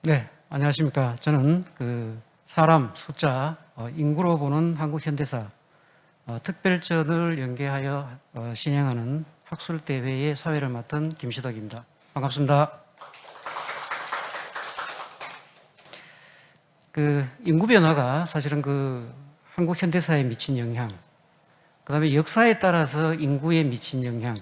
네, 안녕하십니까. 저는 사람, 숫자, 인구로 보는 한국 현대사 특별전을 연계하여 진행하는 학술대회의 사회를 맡은 김시덕입니다. 반갑습니다. 인구 변화가 사실은 한국 현대사에 미친 영향, 그 다음에 역사에 따라서 인구에 미친 영향,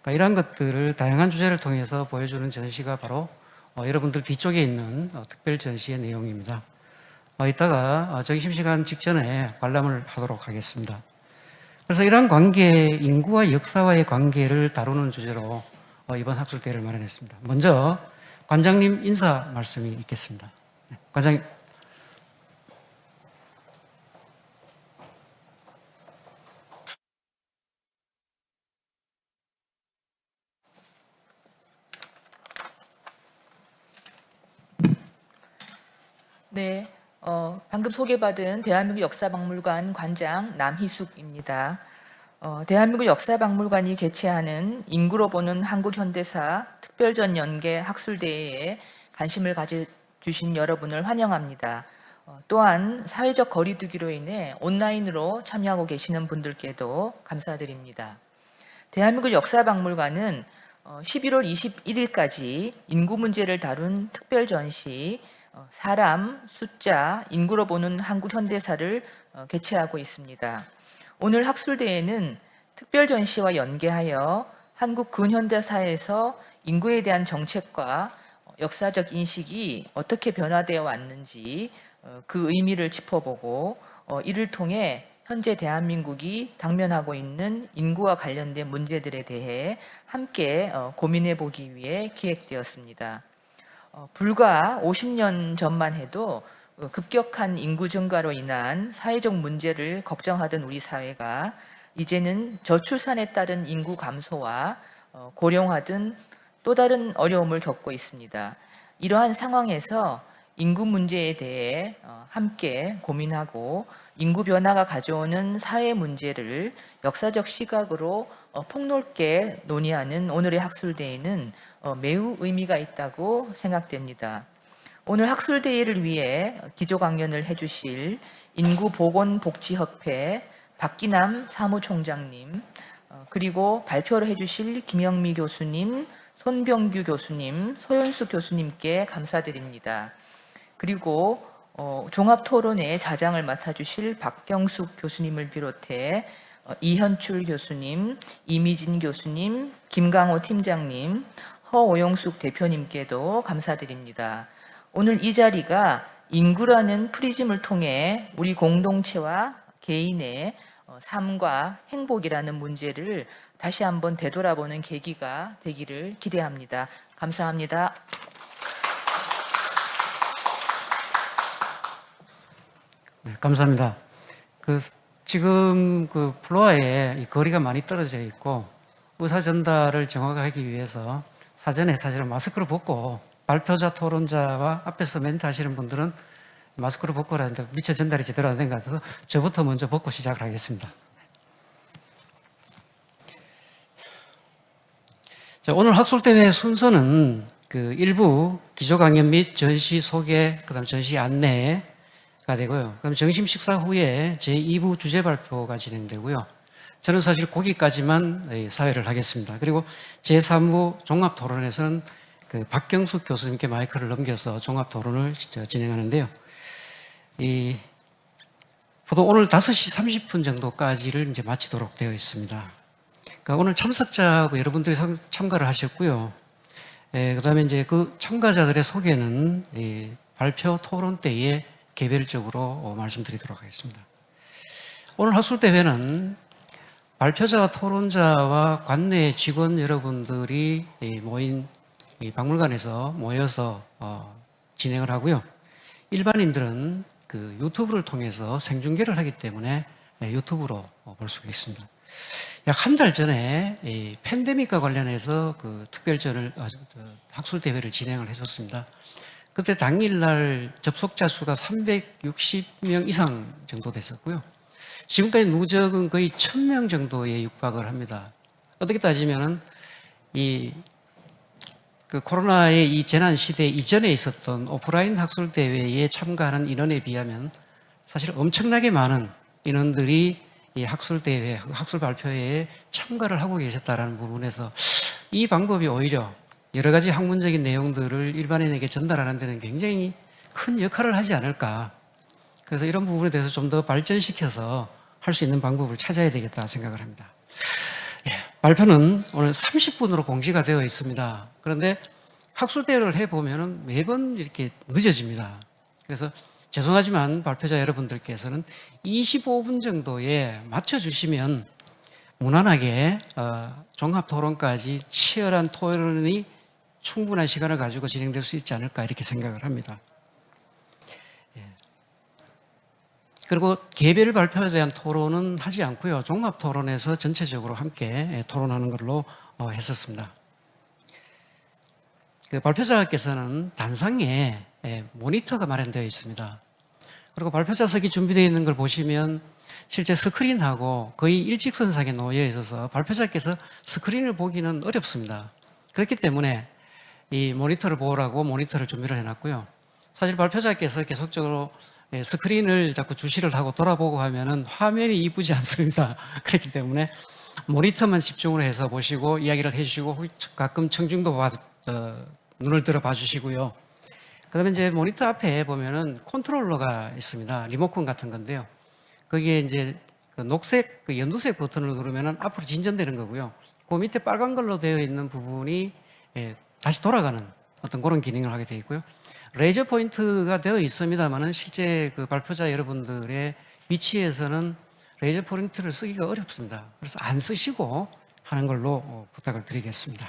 그러니까 이런 것들을 다양한 주제를 통해서 보여주는 전시가 바로 여러분들 뒤쪽에 있는 특별 전시의 내용입니다. 이따가 점심시간 직전에 관람을 하도록 하겠습니다. 그래서 이러한 관계, 인구와 역사와의 관계를 다루는 주제로 이번 학술대회를 마련했습니다. 먼저 관장님 인사 말씀이 있겠습니다. 네, 관장님. 네, 방금 소개받은 대한민국 역사박물관 관장 남희숙입니다. 대한민국 역사박물관이 개최하는 인구로 보는 한국 현대사 특별전 연계 학술대회에 관심을 가져주신 여러분을 환영합니다. 또한 사회적 거리두기로 인해 온라인으로 참여하고 계시는 분들께도 감사드립니다. 대한민국 역사박물관은 11월 21일까지 인구 문제를 다룬 특별 전시 사람, 숫자, 인구로 보는 한국 현대사를 개최하고 있습니다. 오늘 학술대회는 특별 전시와 연계하여 한국 근현대사에서 인구에 대한 정책과 역사적 인식이 어떻게 변화되어 왔는지 그 의미를 짚어보고 이를 통해 현재 대한민국이 당면하고 있는 인구와 관련된 문제들에 대해 함께 고민해 보기 위해 기획되었습니다. 불과 50년 전만 해도 급격한 인구 증가로 인한 사회적 문제를 걱정하던 우리 사회가 이제는 저출산에 따른 인구 감소와 고령화 등 또 다른 어려움을 겪고 있습니다. 이러한 상황에서 인구 문제에 대해 함께 고민하고 인구 변화가 가져오는 사회 문제를 역사적 시각으로 폭넓게 논의하는 오늘의 학술대회는 매우 의미가 있다고 생각됩니다. 오늘 학술대회를 위해 기조 강연을 해주실 인구보건복지협회 박기남 사무총장님, 그리고 발표를 해주실 김영미 교수님, 손병규 교수님, 소연수 교수님께 감사드립니다. 그리고 종합토론회 자장을 맡아주실 박경숙 교수님을 비롯해 이현출 교수님, 이미진 교수님, 김강호 팀장님, 허오영숙 대표님께도 감사드립니다. 오늘 이 자리가 인구라는 프리즘을 통해 우리 공동체와 개인의 삶과 행복이라는 문제를 다시 한번 되돌아보는 계기가 되기를 기대합니다. 감사합니다. 네, 감사합니다. 지금 플로어에 이 거리가 많이 떨어져 있고 의사 전달을 정확하게 위해서 사전에 사실은 마스크를 벗고 발표자, 토론자와 앞에서 멘트 하시는 분들은 마스크를 벗고 하는데 미처 전달이 제대로 안 된 것 같아서 저부터 먼저 벗고 시작을 하겠습니다. 자, 오늘 학술대회 순서는 일부 기조 강연 및 전시 소개, 그다음 전시 안내가 되고요. 그럼 점심 식사 후에 제2부 주제 발표가 진행되고요. 저는 사실 거기까지만 사회를 하겠습니다. 그리고 제3부 종합 토론에서는 박경숙 교수님께 마이크를 넘겨서 종합 토론을 진행하는데요. 보통 오늘 5시 30분 정도까지를 이제 마치도록 되어 있습니다. 그러니까 오늘 참석자하고 여러분들이 참가를 하셨고요. 그 다음에 이제 그 참가자들의 소개는 발표 토론 때에 개별적으로 말씀드리도록 하겠습니다. 오늘 학술대회는 발표자와 토론자와 관내 직원 여러분들이 모인 박물관에서 모여서 진행을 하고요. 일반인들은 유튜브를 통해서 생중계를 하기 때문에 유튜브로 볼 수가 있습니다. 약 한 달 전에 팬데믹과 관련해서 특별전을 학술대회를 진행을 했었습니다. 그때 당일날 접속자 수가 360명 이상 정도 됐었고요. 지금까지 누적은 거의 1000명 정도에 육박을 합니다. 어떻게 따지면은 그 코로나의 이 재난 시대 이전에 있었던 오프라인 학술 대회에 참가하는 인원에 비하면 사실 엄청나게 많은 인원들이 이 학술 대회, 학술 발표회에 참가를 하고 계셨다라는 부분에서 이 방법이 오히려 여러 가지 학문적인 내용들을 일반인에게 전달하는 데는 굉장히 큰 역할을 하지 않을까. 그래서 이런 부분에 대해서 좀 더 발전시켜서 할 수 있는 방법을 찾아야 되겠다 생각을 합니다. 발표는 오늘 30분으로 공지가 되어 있습니다. 그런데 학술대회를 해보면 매번 이렇게 늦어집니다. 그래서 죄송하지만 발표자 여러분들께서는 25분 정도에 맞춰주시면 무난하게 종합토론까지 치열한 토론이 충분한 시간을 가지고 진행될 수 있지 않을까 이렇게 생각을 합니다. 그리고 개별 발표에 대한 토론은 하지 않고요. 종합토론에서 전체적으로 함께 토론하는 걸로 했었습니다. 그 발표자께서는 단상에 모니터가 마련되어 있습니다. 그리고 발표자석이 준비되어 있는 걸 보시면 실제 스크린하고 거의 일직선상에 놓여 있어서 발표자께서 스크린을 보기는 어렵습니다. 그렇기 때문에 이 모니터를 보라고 모니터를 준비를 해놨고요. 사실 발표자께서 계속적으로 스크린을 자꾸 주시를 하고 돌아보고 하면은 화면이 이쁘지 않습니다. 그렇기 때문에 모니터만 집중을 해서 보시고 이야기를 해주시고 가끔 청중도 눈을 들어 봐주시고요. 그 다음에 이제 모니터 앞에 보면은 컨트롤러가 있습니다. 리모컨 같은 건데요. 거기에 이제 그 녹색, 그 연두색 버튼을 누르면은 앞으로 진전되는 거고요. 그 밑에 빨간 걸로 되어 있는 부분이 다시 돌아가는 어떤 그런 기능을 하게 되어 있고요. 레이저 포인트가 되어 있습니다만은 실제 그 발표자 여러분들의 위치에서는 레이저 포인트를 쓰기가 어렵습니다. 그래서 안 쓰시고 하는 걸로 부탁을 드리겠습니다.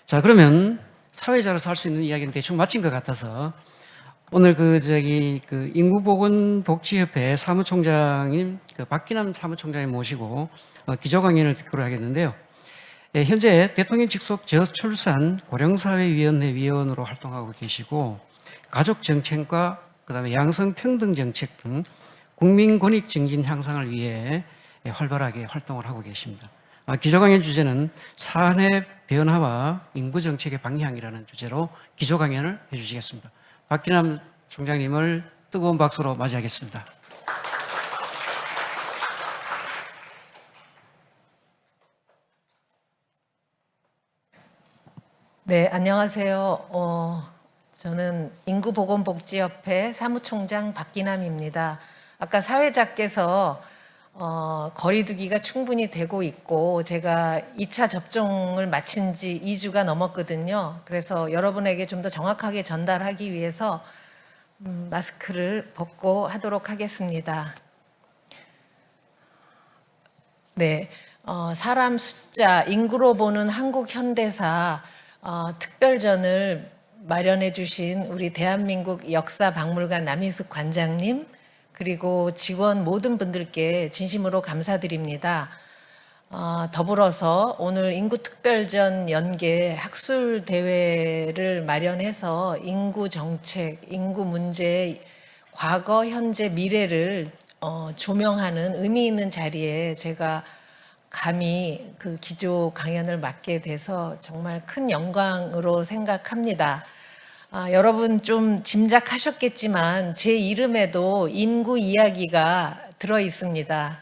자, 그러면 사회자로서 할 수 있는 이야기는 대충 마친 것 같아서 오늘 그 인구보건복지협회 사무총장님 박기남 사무총장님 모시고 기조강연을 듣기로 하겠는데요. 현재 대통령 직속 저출산 고령사회위원회 위원으로 활동하고 계시고 가족정책과 그다음에 양성평등정책 등 국민권익 증진 향상을 위해 활발하게 활동을 하고 계십니다. 기조강연 주제는 사회 변화와 인구정책의 방향이라는 주제로 기조강연을 해주시겠습니다. 박기남 총장님을 뜨거운 박수로 맞이하겠습니다. 네, 안녕하세요. 저는 인구보건복지협회 사무총장 박기남입니다. 아까 사회자께서 거리두기가 충분히 되고 있고 제가 2차 접종을 마친 지 2주가 넘었거든요. 그래서 여러분에게 좀 더 정확하게 전달하기 위해서 마스크를 벗고 하도록 하겠습니다. 네, 사람 숫자, 인구로 보는 한국 현대사 특별전을 마련해 주신 우리 대한민국 역사박물관 남희숙 관장님 그리고 직원 모든 분들께 진심으로 감사드립니다. 더불어서 오늘 인구특별전 연계 학술대회를 마련해서 인구 정책, 인구 문제, 과거, 현재, 미래를 조명하는 의미 있는 자리에 제가 감히 그 기조 강연을 맡게 돼서 정말 큰 영광으로 생각합니다. 여러분 좀 짐작하셨겠지만 제 이름에도 인구 이야기가 들어 있습니다.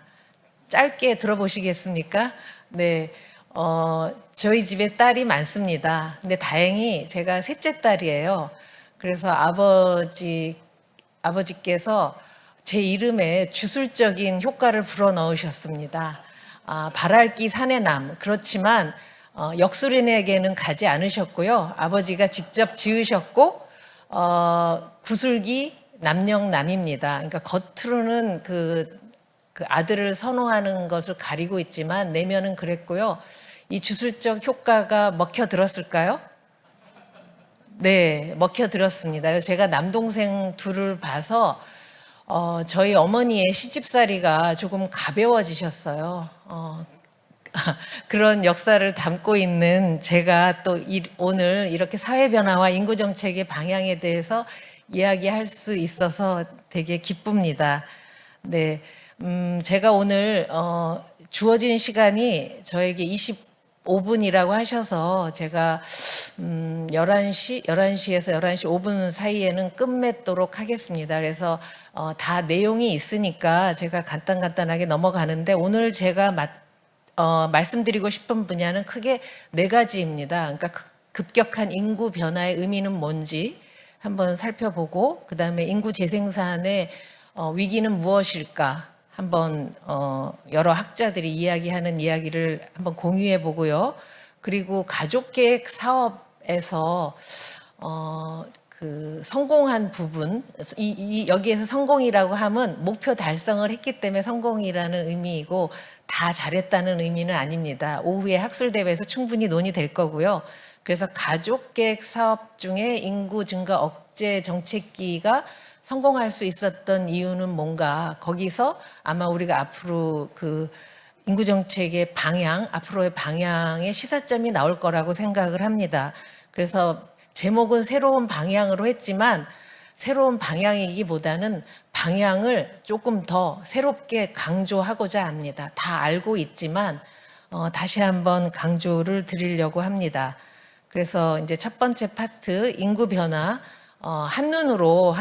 짧게 들어보시겠습니까? 네, 저희 집에 딸이 많습니다. 근데 다행히 제가 셋째 딸이에요. 그래서 아버지께서 제 이름에 주술적인 효과를 불어넣으셨습니다. 바랄기 사내남. 그렇지만 역술인에게는 가지 않으셨고요. 아버지가 직접 지으셨고 구슬기 남영남입니다. 그러니까 겉으로는 그 아들을 선호하는 것을 가리고 있지만 내면은 그랬고요. 이 주술적 효과가 먹혀들었을까요? 네, 먹혀들었습니다. 그래서 제가 남동생 둘을 봐서 저희 어머니의 시집살이가 조금 가벼워지셨어요. 그런 역사를 담고 있는 제가 또 오늘 이렇게 사회변화와 인구정책의 방향에 대해서 이야기할 수 있어서 되게 기쁩니다. 네, 제가 오늘 주어진 시간이 저에게 25분이라고 하셔서 제가 11시에서 11시 5분 사이에는 끝맺도록 하겠습니다. 그래서 다 내용이 있으니까 제가 간단하게 넘어가는데 오늘 제가 말씀드리고 싶은 분야는 크게 네 가지입니다. 그러니까 급격한 인구 변화의 의미는 뭔지 한번 살펴보고 그다음에 인구 재생산의 위기는 무엇일까 한번 여러 학자들이 이야기하는 이야기를 한번 공유해 보고요. 그리고 가족계획 사업에서 그 성공한 부분, 여기에서 성공이라고 하면 목표 달성을 했기 때문에 성공이라는 의미이고 다 잘했다는 의미는 아닙니다. 오후에 학술대회에서 충분히 논의될 거고요. 그래서 가족계획 사업 중에 인구 증가 억제 정책기가 성공할 수 있었던 이유는 뭔가, 거기서 아마 우리가 앞으로 그 인구 정책의 방향, 앞으로의 방향의 시사점이 나올 거라고 생각을 합니다. 그래서 제목은 새로운 방향으로 했지만 새로운 방향이기보다는 방향을 조금 더 새롭게 강조하고자 합니다. 다 알고 있지만 다시 한번 강조를 드리려고 합니다. 그래서 이제 첫 번째 파트 인구 변화, 한눈으로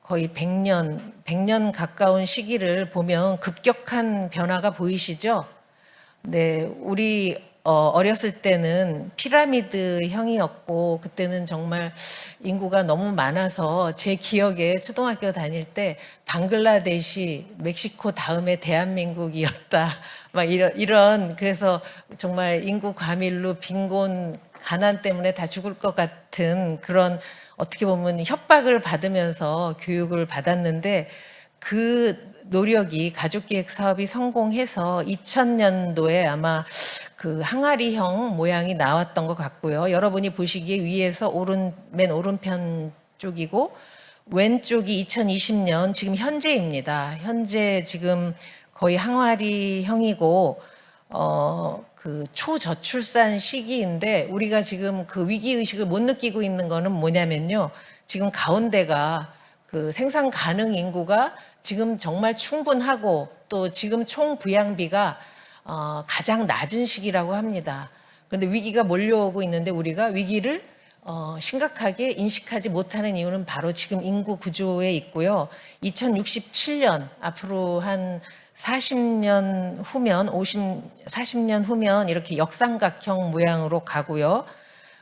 거의 100년 가까운 시기를 보면 급격한 변화가 보이시죠? 네, 우리 어렸을 때는 피라미드형이었고 그때는 정말 인구가 너무 많아서 제 기억에 초등학교 다닐 때 방글라데시, 멕시코 다음에 대한민국이었다. 막 이런 그래서 정말 인구 과밀로 빈곤, 가난 때문에 다 죽을 것 같은 그런 어떻게 보면 협박을 받으면서 교육을 받았는데 그 노력이 가족기획 사업이 성공해서 2000년도에 아마 그 항아리형 모양이 나왔던 것 같고요. 여러분이 보시기에 위에서 맨 오른편 쪽이고 왼쪽이 2020년 지금 현재입니다. 현재 지금 거의 항아리형이고 그 초저출산 시기인데 우리가 지금 그 위기의식을 못 느끼고 있는 거는 뭐냐면요. 지금 가운데가 그 생산 가능 인구가 지금 정말 충분하고 또 지금 총 부양비가 가장 낮은 시기라고 합니다. 그런데 위기가 몰려오고 있는데 우리가 위기를 심각하게 인식하지 못하는 이유는 바로 지금 인구 구조에 있고요. 2067년 앞으로 한 40년 후면 40년 후면 이렇게 역삼각형 모양으로 가고요.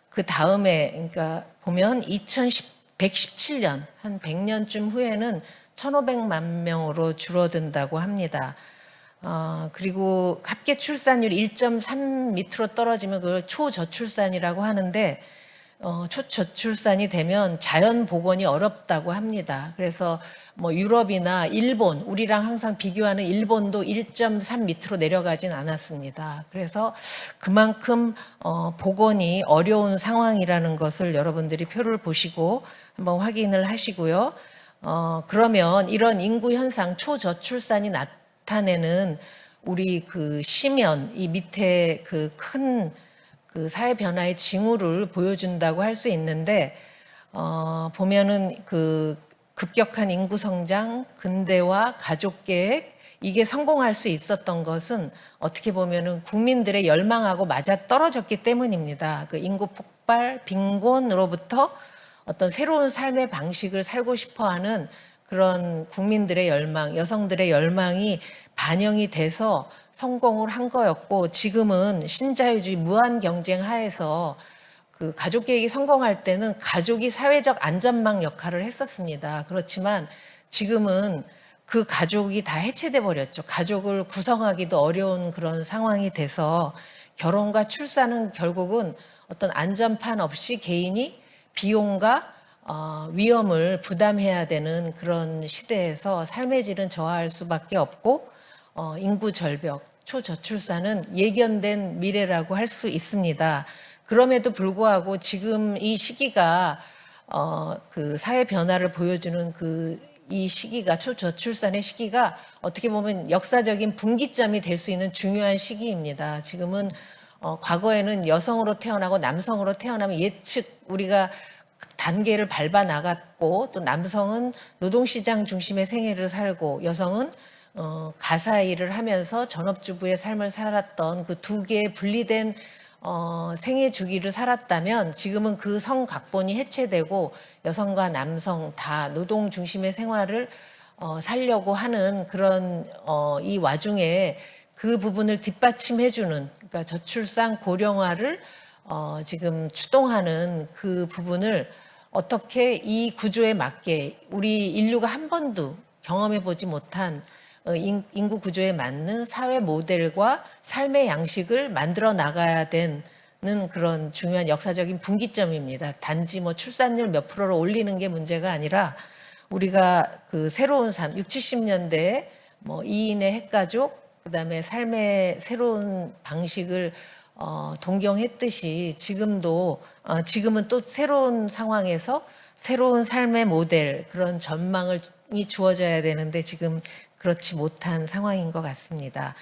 그 다음에 그러니까 보면 2117년 한 100년쯤 후에는 1,500만 명으로 줄어든다고 합니다. 그리고 합계 출산율이 1.3 밑으로 떨어지면 그걸 초저출산이라고 하는데 초저출산이 되면 자연 복원이 어렵다고 합니다. 그래서 뭐 유럽이나 일본, 우리랑 항상 비교하는 일본도 1.3 밑으로 내려가진 않았습니다. 그래서 그만큼 복원이 어려운 상황이라는 것을 여러분들이 표를 보시고 한번 확인을 하시고요. 그러면 이런 인구 현상, 초저출산이 나타내는 우리 그 심연, 이 밑에 그 큰 그 사회 변화의 징후를 보여준다고 할 수 있는데 보면은 그 급격한 인구 성장, 근대화, 가족 계획 이게 성공할 수 있었던 것은 어떻게 보면은 국민들의 열망하고 맞아 떨어졌기 때문입니다. 그 인구 폭발, 빈곤으로부터 어떤 새로운 삶의 방식을 살고 싶어하는 그런 국민들의 열망, 여성들의 열망이 반영이 돼서 성공을 한 거였고 지금은 신자유주의 무한 경쟁 하에서 그 가족 계획이 성공할 때는 가족이 사회적 안전망 역할을 했었습니다. 그렇지만 지금은 그 가족이 다 해체돼 버렸죠. 가족을 구성하기도 어려운 그런 상황이 돼서 결혼과 출산은 결국은 어떤 안전판 없이 개인이 비용과 위험을 부담해야 되는 그런 시대에서 삶의 질은 저하할 수밖에 없고 인구 절벽, 초저출산은 예견된 미래라고 할 수 있습니다. 그럼에도 불구하고 지금 이 시기가 그 사회 변화를 보여주는 이 시기가 초저출산의 시기가 어떻게 보면 역사적인 분기점이 될 수 있는 중요한 시기입니다. 지금은 과거에는 여성으로 태어나고 남성으로 태어나면 우리가 단계를 밟아 나갔고 또 남성은 노동시장 중심의 생애를 살고 여성은 가사 일을 하면서 전업주부의 삶을 살았던 그 두 개의 분리된 생애 주기를 살았다면 지금은 그 성각본이 해체되고 여성과 남성 다 노동 중심의 생활을 살려고 하는 그런 이 와중에 그 부분을 뒷받침해주는, 그러니까 저출산 고령화를 지금 추동하는 그 부분을 어떻게 이 구조에 맞게 우리 인류가 한 번도 경험해 보지 못한 인구 구조에 맞는 사회 모델과 삶의 양식을 만들어 나가야 되는 그런 중요한 역사적인 분기점입니다. 단지 뭐 출산율 몇 프로로 올리는 게 문제가 아니라 우리가 그 새로운 삶, 60, 70년대에 뭐 2인의 핵가족, 그다음에 삶의 새로운 방식을 동경했듯이 지금은 또 새로운 상황에서 새로운 삶의 모델, 그런 전망이 주어져야 되는데 지금 그렇지 못한 상황인 것 같습니다.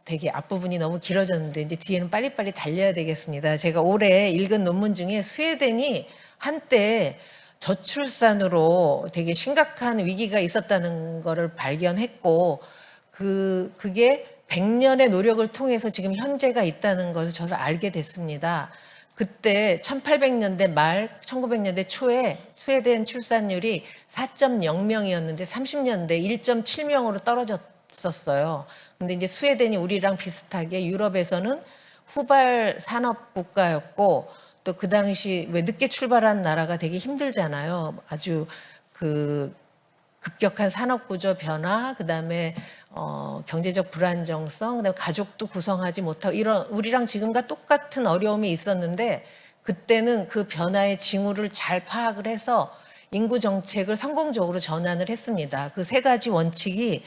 되게 앞부분이 너무 길어졌는데 이제 뒤에는 빨리빨리 달려야 되겠습니다. 제가 올해 읽은 논문 중에 스웨덴이 한때 저출산으로 되게 심각한 위기가 있었다는 것을 발견했고 그게 100년의 노력을 통해서 지금 현재가 있다는 것을 저는 알게 됐습니다. 그때 1800년대 말 1900년대 초에 스웨덴 출산율이 4.0명이었는데 30년대 1.7명으로 떨어졌었어요. 근데 이제 스웨덴이 우리랑 비슷하게 유럽에서는 후발 산업 국가였고 또 그 당시 왜 늦게 출발한 나라가 되게 힘들잖아요. 아주 그 급격한 산업 구조 변화, 그다음에 경제적 불안정성, 그다음에 가족도 구성하지 못하고 이런 우리랑 지금과 똑같은 어려움이 있었는데 그때는 그 변화의 징후를 잘 파악을 해서 인구 정책을 성공적으로 전환을 했습니다. 그 세 가지 원칙이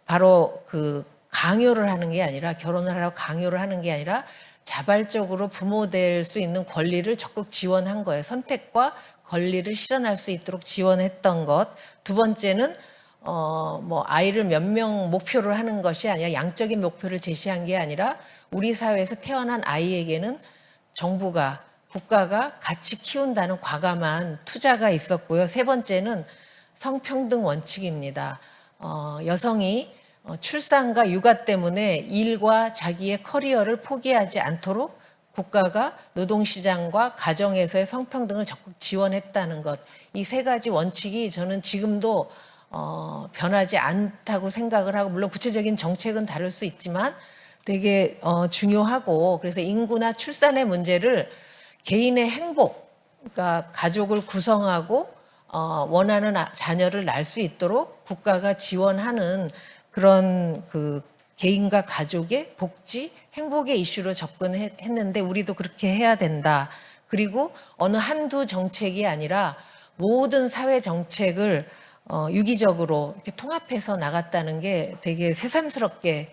바로 그 강요를 하는 게 아니라 결혼을 하라고 강요를 하는 게 아니라 자발적으로 부모 될 수 있는 권리를 적극 지원한 거예요. 선택과 권리를 실현할 수 있도록 지원했던 것. 두 번째는 뭐 아이를 몇 명 목표를 하는 것이 아니라 양적인 목표를 제시한 게 아니라 우리 사회에서 태어난 아이에게는 정부가 국가가 같이 키운다는 과감한 투자가 있었고요. 세 번째는 성평등 원칙입니다. 여성이 출산과 육아 때문에 일과 자기의 커리어를 포기하지 않도록 국가가 노동시장과 가정에서의 성평등을 적극 지원했다는 것. 이 세 가지 원칙이 저는 지금도 변하지 않다고 생각을 하고, 물론 구체적인 정책은 다를 수 있지만 되게 중요하고, 그래서 인구나 출산의 문제를 개인의 행복, 그러니까 가족을 구성하고 원하는 자녀를 낳을 수 있도록 국가가 지원하는 그런 그 개인과 가족의 복지, 행복의 이슈로 접근했는데 우리도 그렇게 해야 된다. 그리고 어느 한두 정책이 아니라 모든 사회 정책을 유기적으로 이렇게 통합해서 나갔다는 게 되게 새삼스럽게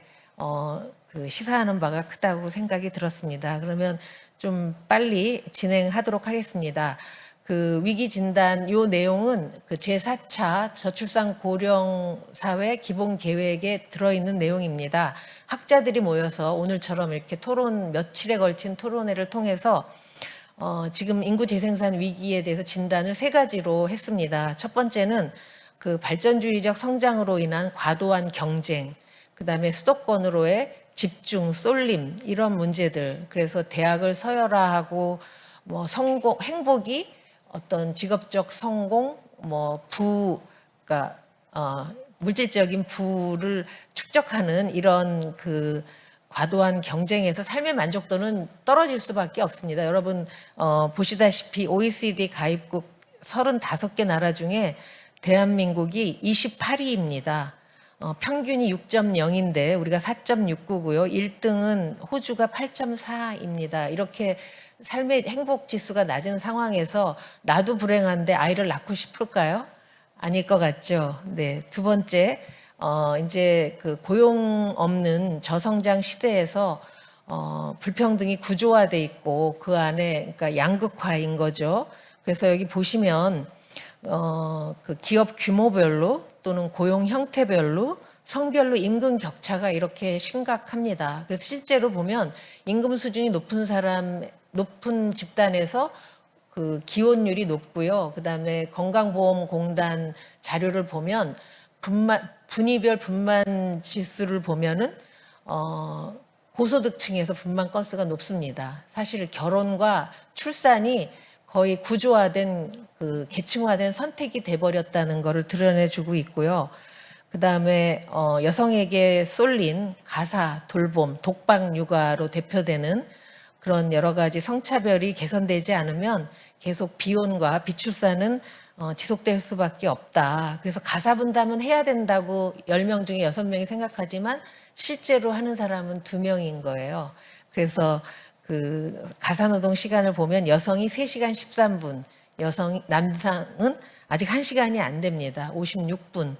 그 시사하는 바가 크다고 생각이 들었습니다. 그러면 좀 빨리 진행하도록 하겠습니다. 그 위기 진단 요 내용은 그 제4차 저출산 고령 사회 기본 계획에 들어있는 내용입니다. 학자들이 모여서 오늘처럼 이렇게 며칠에 걸친 토론회를 통해서 지금 인구 재생산 위기에 대해서 진단을 세 가지로 했습니다. 첫 번째는 그 발전주의적 성장으로 인한 과도한 경쟁, 그다음에 수도권으로의 집중, 쏠림 이런 문제들. 그래서 대학을 서열화하고 뭐 행복이 어떤 직업적 성공, 그러니까 물질적인 부를 축적하는 이런 그 과도한 경쟁에서 삶의 만족도는 떨어질 수밖에 없습니다. 여러분 보시다시피 OECD 가입국 35개 나라 중에 대한민국이 28위입니다. 평균이 6.0인데 우리가 4.69고요. 1등은 호주가 8.4입니다. 이렇게 삶의 행복 지수가 낮은 상황에서 나도 불행한데 아이를 낳고 싶을까요? 아닐 것 같죠. 네. 두 번째, 이제 그 고용 없는 저성장 시대에서 불평등이 구조화돼 있고 그 안에 그러니까 양극화인 거죠. 그래서 여기 보시면 그 기업 규모별로 또는 고용 형태별로 성별로 임금 격차가 이렇게 심각합니다. 그래서 실제로 보면 임금 수준이 높은 집단에서 그 기혼율이 높고요. 그다음에 건강보험공단 자료를 보면 분위별 분만 지수를 보면은 고소득층에서 분만 건수가 높습니다. 사실 결혼과 출산이 거의 구조화된 그 계층화된 선택이 돼버렸다는 것을 드러내주고 있고요. 그 다음에 여성에게 쏠린 가사, 돌봄, 독박 육아로 대표되는 그런 여러 가지 성차별이 개선되지 않으면 계속 비혼과 비출산은 지속될 수밖에 없다. 그래서 가사 분담은 해야 된다고 10명 중에 6명이 생각하지만 실제로 하는 사람은 2명인 거예요. 그래서 그 가사노동 시간을 보면 여성이 3시간 13분, 남성은 아직 1시간이 안 됩니다. 56분.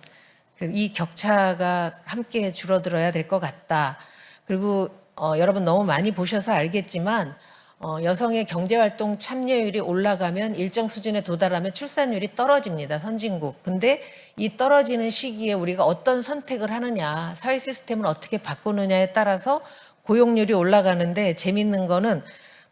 이 격차가 함께 줄어들어야 될 것 같다. 그리고 여러분 너무 많이 보셔서 알겠지만 여성의 경제활동 참여율이 올라가면 일정 수준에 도달하면 출산율이 떨어집니다. 선진국. 근데 이 떨어지는 시기에 우리가 어떤 선택을 하느냐, 사회 시스템을 어떻게 바꾸느냐에 따라서 고용률이 올라가는데 재밌는 거는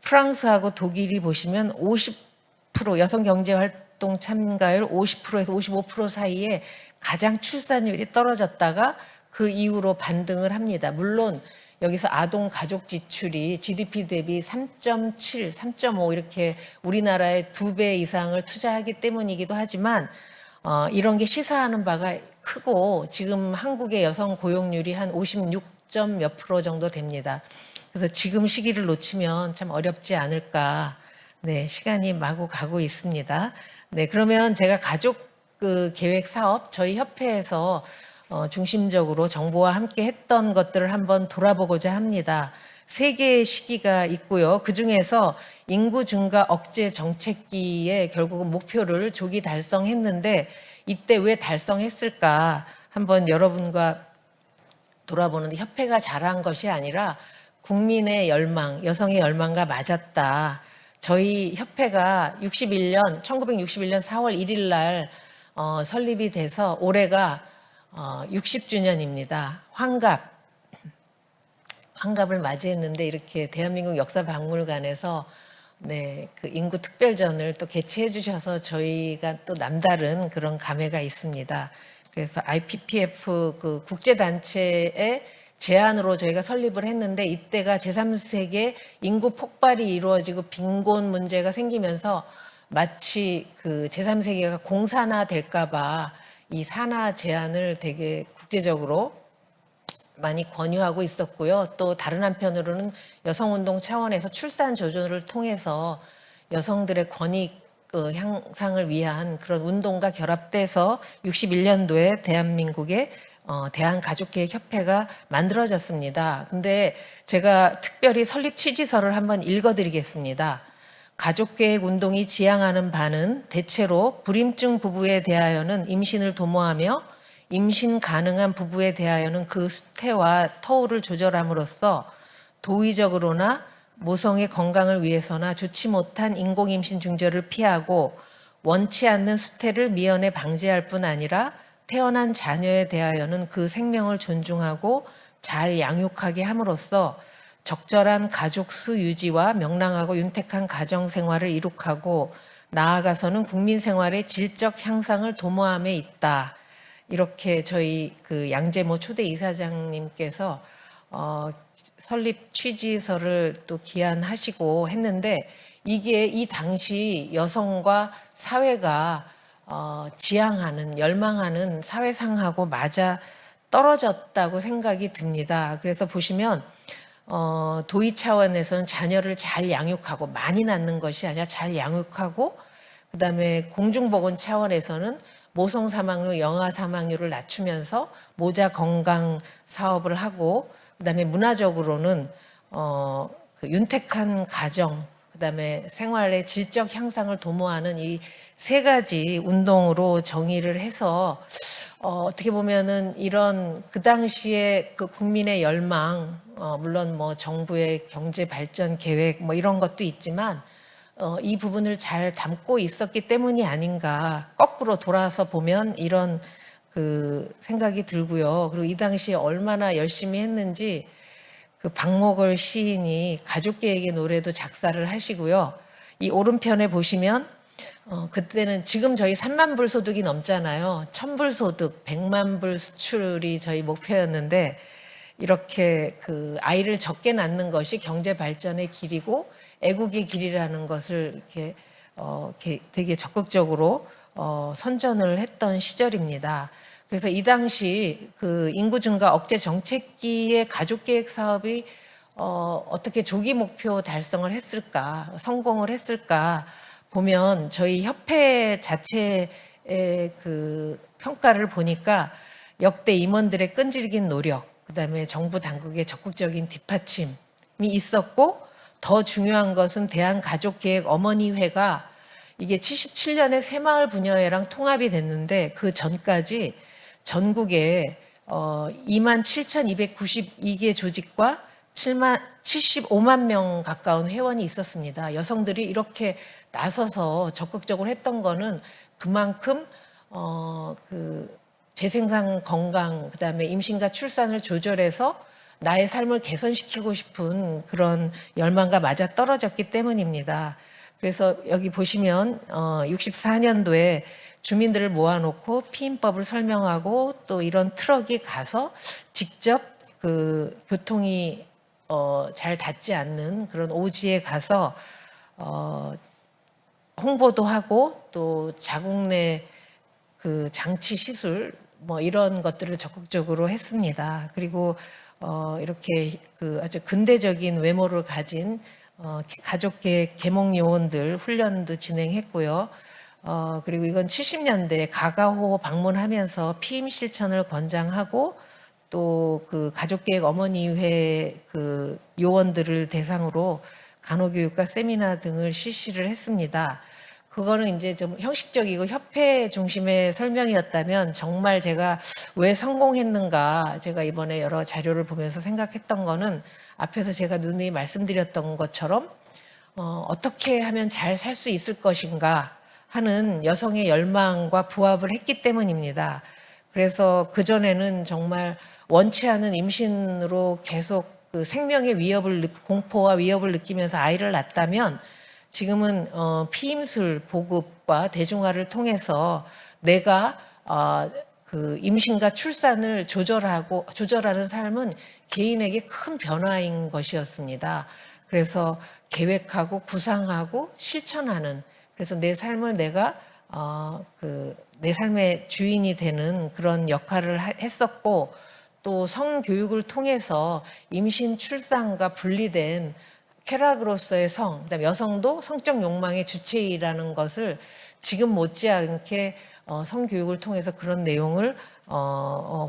프랑스하고 독일이 보시면 50% 여성 경제활동 참가율 50%에서 55% 사이에 가장 출산율이 떨어졌다가 그 이후로 반등을 합니다. 물론 여기서 아동 가족 지출이 GDP 대비 3.7, 3.5 이렇게 우리나라의 2배 이상을 투자하기 때문이기도 하지만 이런 게 시사하는 바가 크고 지금 한국의 여성 고용률이 한 56점 몇 프로 정도 됩니다. 그래서 지금 시기를 놓치면 참 어렵지 않을까. 네, 시간이 마구 가고 있습니다. 네, 그러면 제가 가족 그 계획 사업 저희 협회에서 중심적으로 정부와 함께 했던 것들을 한번 돌아보고자 합니다. 3개의 시기가 있고요. 그중에서 인구 증가 억제 정책기에 결국은 목표를 조기 달성했는데 이때 왜 달성했을까 한번 여러분과 돌아보는데 협회가 잘한 것이 아니라 국민의 열망, 여성의 열망과 맞았다. 저희 협회가 1961년 4월 1일 날 설립이 돼서 올해가 60주년입니다. 환갑을 맞이했는데 이렇게 대한민국 역사박물관에서 네, 그 인구 특별전을 또 개최해 주셔서 저희가 또 남다른 그런 감회가 있습니다. 그래서 IPPF 그 국제단체의 제안으로 저희가 설립을 했는데 이때가 제3세계 인구 폭발이 이루어지고 빈곤 문제가 생기면서 마치 그 제3세계가 공산화 될까봐 이 산하 제한을 되게 국제적으로 많이 권유하고 있었고요. 또 다른 한편으로는 여성운동 차원에서 출산 조절을 통해서 여성들의 권익 향상을 위한 그런 운동과 결합돼서 61년도에 대한민국의 대한가족계획협회가 만들어졌습니다. 근데 제가 특별히 설립 취지서를 한번 읽어드리겠습니다. 가족계획 운동이 지향하는 바는 대체로 불임증 부부에 대하여는 임신을 도모하며 임신 가능한 부부에 대하여는 그 수태와 터울을 조절함으로써 도의적으로나 모성의 건강을 위해서나 좋지 못한 인공임신 중절을 피하고 원치 않는 수태를 미연에 방지할 뿐 아니라 태어난 자녀에 대하여는 그 생명을 존중하고 잘 양육하게 함으로써 적절한 가족 수 유지와 명랑하고 윤택한 가정 생활을 이룩하고 나아가서는 국민 생활의 질적 향상을 도모함에 있다. 이렇게 저희 그 양재모 초대 이사장님께서 설립 취지서를 또 기한하시고 했는데 이게 이 당시 여성과 사회가 지향하는 열망하는 사회상하고 맞아 떨어졌다고 생각이 듭니다. 그래서 보시면 도의 차원에서는 자녀를 잘 양육하고 많이 낳는 것이 아니라 잘 양육하고 그다음에 공중보건 차원에서는 모성 사망률, 영아 사망률을 낮추면서 모자 건강 사업을 하고 그다음에 문화적으로는 그 윤택한 가정, 그다음에 생활의 질적 향상을 도모하는 이 3가지 운동으로 정의를 해서 어떻게 보면은 이런 그 당시에 그 국민의 열망, 물론 뭐 정부의 경제 발전 계획 뭐 이런 것도 있지만 이 부분을 잘 담고 있었기 때문이 아닌가. 거꾸로 돌아서 보면 이런 그 생각이 들고요. 그리고 이 당시에 얼마나 열심히 했는지 그 박목월 시인이 가족계획의 노래도 작사를 하시고요. 이 오른편에 보시면 그때는 지금 저희 3만 불 소득이 넘잖아요. 1000불 소득, 100만 불 수출이 저희 목표였는데 이렇게 그 아이를 적게 낳는 것이 경제 발전의 길이고 애국의 길이라는 것을 이렇게 되게 적극적으로 선전을 했던 시절입니다. 그래서 이 당시 그 인구 증가 억제 정책기의 가족계획 사업이 어떻게 조기 목표 달성을 했을까, 성공을 했을까 보면 저희 협회 자체의 그 평가를 보니까 역대 임원들의 끈질긴 노력, 그다음에 정부 당국의 적극적인 뒷받침이 있었고, 더 중요한 것은 대한가족계획 어머니회가 이게 77년에 새마을 부녀회랑 통합이 됐는데 그 전까지 전국에 27,292개 조직과 75만 명 가까운 회원이 있었습니다. 여성들이 이렇게 나서서 적극적으로 했던 거는 그만큼 그 재생산 건강, 그다음에 임신과 출산을 조절해서 나의 삶을 개선시키고 싶은 그런 열망과 맞아 떨어졌기 때문입니다. 그래서 여기 보시면 64년도에 주민들을 모아놓고 피임법을 설명하고 또 이런 트럭이 가서 직접 그 교통이 잘 닿지 않는 그런 오지에 가서 홍보도 하고 또 자궁 내 그 장치 시술 뭐 이런 것들을 적극적으로 했습니다. 그리고 이렇게 그 아주 근대적인 외모를 가진 가족계 계몽 요원들 훈련도 진행했고요. 그리고 이건 70년대 가가호 방문하면서 피임 실천을 권장하고 또 그 가족계획 어머니회 그 요원들을 대상으로 간호교육과 세미나 등을 실시를 했습니다. 그거는 이제 좀 형식적이고 협회 중심의 설명이었다면 정말 제가 왜 성공했는가 제가 이번에 여러 자료를 보면서 생각했던 거는 앞에서 제가 누누이 말씀드렸던 것처럼 어떻게 하면 잘 살 수 있을 것인가 하는 여성의 열망과 부합을 했기 때문입니다. 그래서 그전에는 정말 원치 않은 임신으로 계속 그 생명의 위협을, 공포와 위협을 느끼면서 아이를 낳았다면 지금은 피임술 보급과 대중화를 통해서 내가 그 임신과 출산을 조절하는 삶은 개인에게 큰 변화인 것이었습니다. 그래서 계획하고 구상하고 실천하는, 그래서 내 삶을 내가 내 삶의 주인이 되는 그런 역할을 했었고, 또 성교육을 통해서 임신 출산과 분리된 쾌락으로서의 성, 그다음에 여성도 성적 욕망의 주체이라는 것을 지금 못지않게 성교육을 통해서 그런 내용을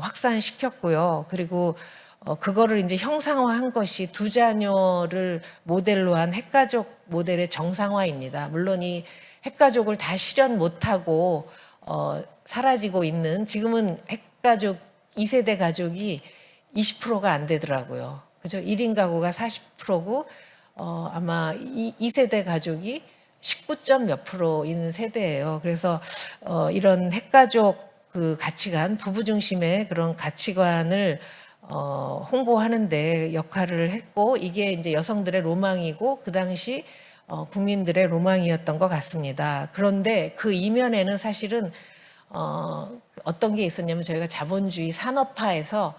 확산시켰고요. 그리고 그거를 이제 형상화한 것이 두 자녀를 모델로 한 핵가족 모델의 정상화입니다. 물론 이 핵가족을 다 실현 못하고 사라지고 있는, 지금은 핵가족 2세대 가족이 20%가 안 되더라고요. 그죠? 1인 가구가 40%고 아마 2세대 가족이 19점 몇 %인 세대예요. 그래서 이런 핵가족 그 가치관, 부부 중심의 그런 가치관을 홍보하는데 역할을 했고, 이게 이제 여성들의 로망이고 그 당시 국민들의 로망이었던 것 같습니다. 그런데 그 이면에는 사실은 어떤 게 있었냐면, 저희가 자본주의 산업화에서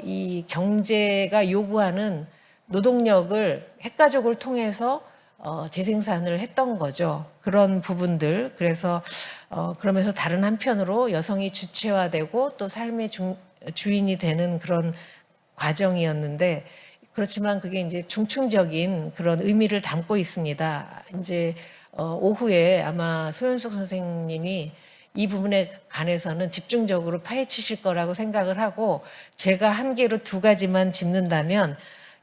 이 경제가 요구하는 노동력을 핵가족을 통해서 재생산을 했던 거죠. 그런 부분들. 그래서 그러면서 다른 한편으로 여성이 주체화되고 또 삶의 주인이 되는 그런 과정이었는데, 그렇지만 그게 이제 중층적인 그런 의미를 담고 있습니다. 이제 오후에 아마 소연숙 선생님이 이 부분에 관해서는 집중적으로 파헤치실 거라고 생각을 하고, 제가 한 개로 두 가지만 짚는다면,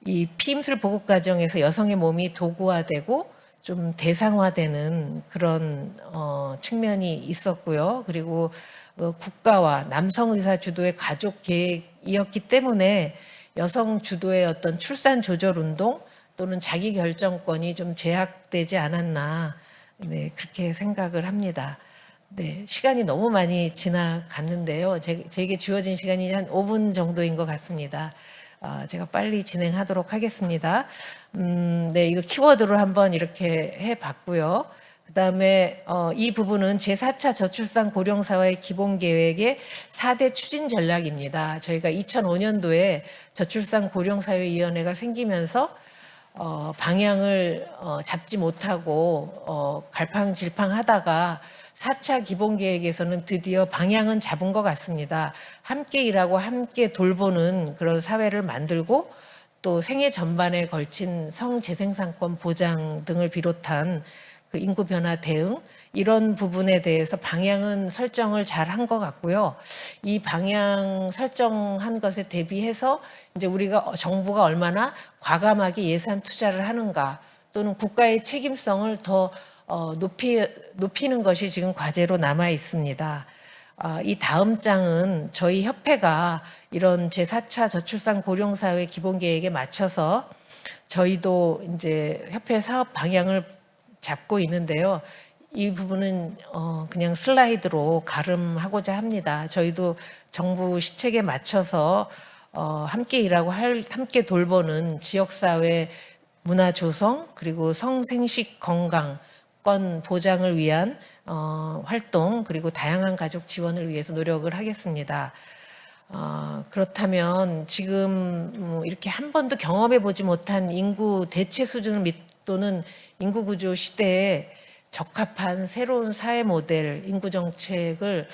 이 피임술 보급 과정에서 여성의 몸이 도구화되고 좀 대상화되는 그런 측면이 있었고요. 그리고 국가와 남성 의사 주도의 가족 계획이었기 때문에 여성 주도의 어떤 출산 조절 운동 또는 자기 결정권이 좀 제약되지 않았나, 네, 그렇게 생각을 합니다. 네, 시간이 너무 많이 지나갔는데요. 제게 주어진 시간이 한 5분 정도인 것 같습니다. 제가 빨리 진행하도록 하겠습니다. 네, 이거 키워드로 한번 이렇게 해봤고요. 그다음에 이 부분은 제4차 저출산 고령사회 기본계획의 4대 추진 전략입니다. 저희가 2005년도에 저출산 고령사회위원회가 생기면서 방향을 잡지 못하고 갈팡질팡하다가 4차 기본계획에서는 드디어 방향은 잡은 것 같습니다. 함께 일하고 함께 돌보는 그런 사회를 만들고 또 생애 전반에 걸친 성재생산권 보장 등을 비롯한 그 인구 변화 대응 이런 부분에 대해서 방향은 설정을 잘 한 것 같고요. 이 방향 설정한 것에 대비해서 이제 우리가 정부가 얼마나 과감하게 예산 투자를 하는가 또는 국가의 책임성을 더 높이는 것이 지금 과제로 남아 있습니다. 이 다음 장은 저희 협회가 이런 제4차 저출산 고령사회 기본계획에 맞춰서 저희도 이제 협회 사업 방향을 잡고 있는데요. 이 부분은 그냥 슬라이드로 가름하고자 합니다. 저희도 정부 시책에 맞춰서 함께 일하고 함께 돌보는 지역사회 문화 조성 그리고 성생식 건강권 보장을 위한 활동 그리고 다양한 가족 지원을 위해서 노력을 하겠습니다. 그렇다면 지금 이렇게 한 번도 경험해 보지 못한 인구 대체 수준을 또는 인구 구조 시대에 적합한 새로운 사회 모델 인구 정책은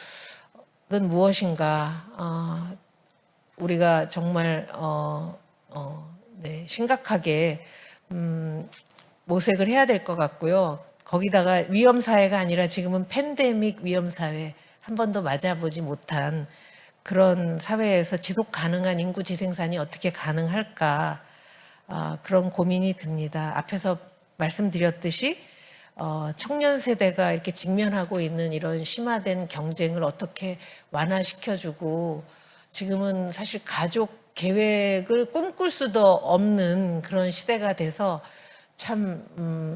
무엇인가? 우리가 정말 심각하게 모색을 해야 될 것 같고요. 거기다가 위험 사회가 아니라 지금은 팬데믹 위험 사회 한 번도 맞아보지 못한 그런 사회에서 지속 가능한 인구 재생산이 어떻게 가능할까? 그런 고민이 듭니다. 앞에서 말씀드렸듯이 청년 세대가 이렇게 직면하고 있는 이런 심화된 경쟁을 어떻게 완화시켜주고 지금은 사실 가족 계획을 꿈꿀 수도 없는 그런 시대가 돼서 참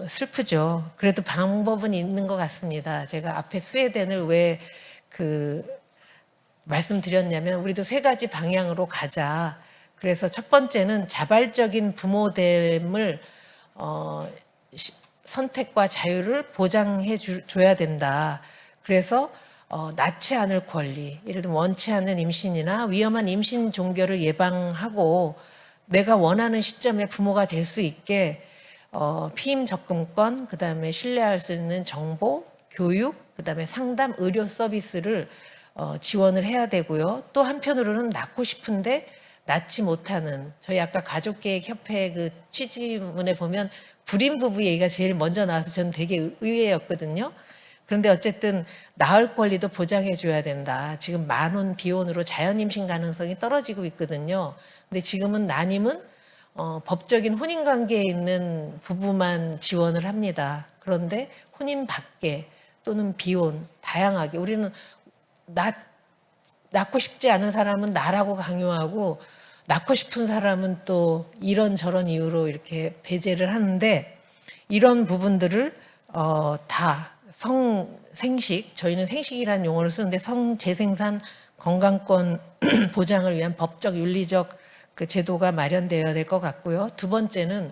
슬프죠. 그래도 방법은 있는 것 같습니다. 제가 앞에 스웨덴을 왜 말씀드렸냐면 우리도 3가지 방향으로 가자. 그래서 첫 번째는 자발적인 부모됨을 선택과 자유를 보장해 줘야 된다. 그래서 낳지 않을 권리, 예를 들면 원치 않는 임신이나 위험한 임신 종결을 예방하고 내가 원하는 시점에 부모가 될 수 있게 피임 접근권, 그다음에 신뢰할 수 있는 정보, 교육, 그다음에 상담, 의료 서비스를 지원을 해야 되고요. 또 한편으로는 낳고 싶은데 낳지 못하는 저희 아까 가족계획협회 그 취지문에 보면 불임 부부 얘기가 제일 먼저 나와서 저는 되게 의외였거든요. 그런데 어쨌든 낳을 권리도 보장해 줘야 된다. 지금 만혼 비혼으로 자연 임신 가능성이 떨어지고 있거든요. 근데 지금은 난임은 법적인 혼인 관계에 있는 부부만 지원을 합니다. 그런데 혼인 밖에 또는 비혼 다양하게 우리는 낳고 싶지 않은 사람은 나라고 강요하고 낳고 싶은 사람은 또 이런저런 이유로 이렇게 배제를 하는데 이런 부분들을 다 성생식, 저희는 생식이라는 용어를 쓰는데 성재생산 건강권 보장을 위한 법적 윤리적 그 제도가 마련되어야 될 것 같고요. 두 번째는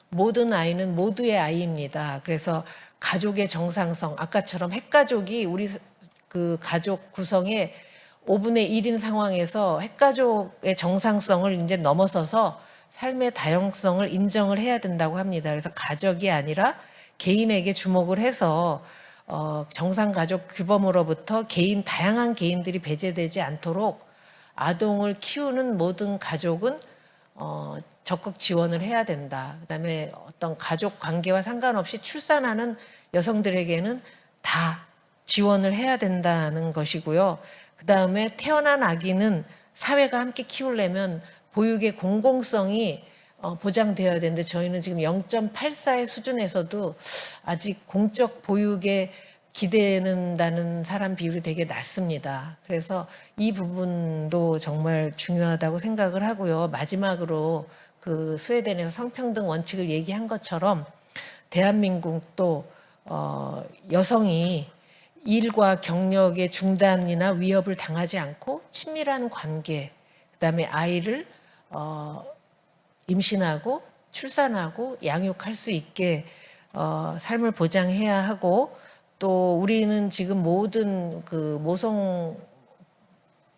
모든 아이는 모두의 아이입니다. 그래서 가족의 정상성, 아까처럼 핵가족이 우리 그 가족 구성의 5분의 1인 상황에서 핵가족의 정상성을 이제 넘어서서 삶의 다양성을 인정을 해야 된다고 합니다. 그래서 가족이 아니라 개인에게 주목을 해서 정상가족 규범으로부터 다양한 개인들이 배제되지 않도록 아동을 키우는 모든 가족은 적극 지원을 해야 된다. 그다음에 어떤 가족 관계와 상관없이 출산하는 여성들에게는 다 지원을 해야 된다는 것이고요. 그다음에 태어난 아기는 사회가 함께 키우려면 보육의 공공성이 보장되어야 되는데 저희는 지금 0.84의 수준에서도 아직 공적 보육에 기대는다는 사람 비율이 되게 낮습니다. 그래서 이 부분도 정말 중요하다고 생각을 하고요. 마지막으로 그 스웨덴에서 성평등 원칙을 얘기한 것처럼 대한민국도 여성이 일과 경력의 중단이나 위협을 당하지 않고 친밀한 관계, 그다음에 아이를 임신하고 출산하고 양육할 수 있게 삶을 보장해야 하고, 또 우리는 지금 모든 그 모성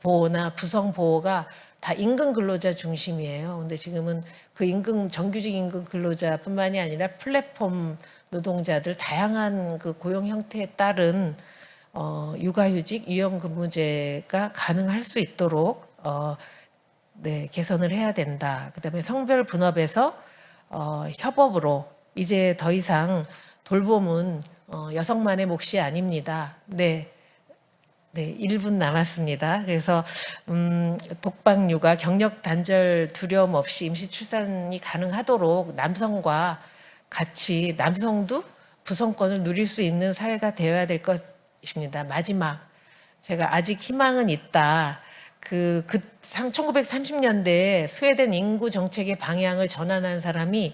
보호나 부성 보호가 다 임금 근로자 중심이에요. 근데 지금은 그 정규직 임금 근로자뿐만이 아니라 플랫폼 노동자들 다양한 그 고용 형태에 따른 육아휴직, 유연근무제가 가능할 수 있도록 네, 개선을 해야 된다. 그다음에 성별 분업에서 협업으로 이제 더 이상 돌봄은 여성만의 몫이 아닙니다. 네. 네, 1분 남았습니다. 그래서 독박 육아, 경력 단절 두려움 없이 임시 출산이 가능하도록 남성과 같이 남성도 부성권을 누릴 수 있는 사회가 되어야 될 것입니다. 마지막, 제가 아직 희망은 있다. 1930년대에 스웨덴 인구 정책의 방향을 전환한 사람이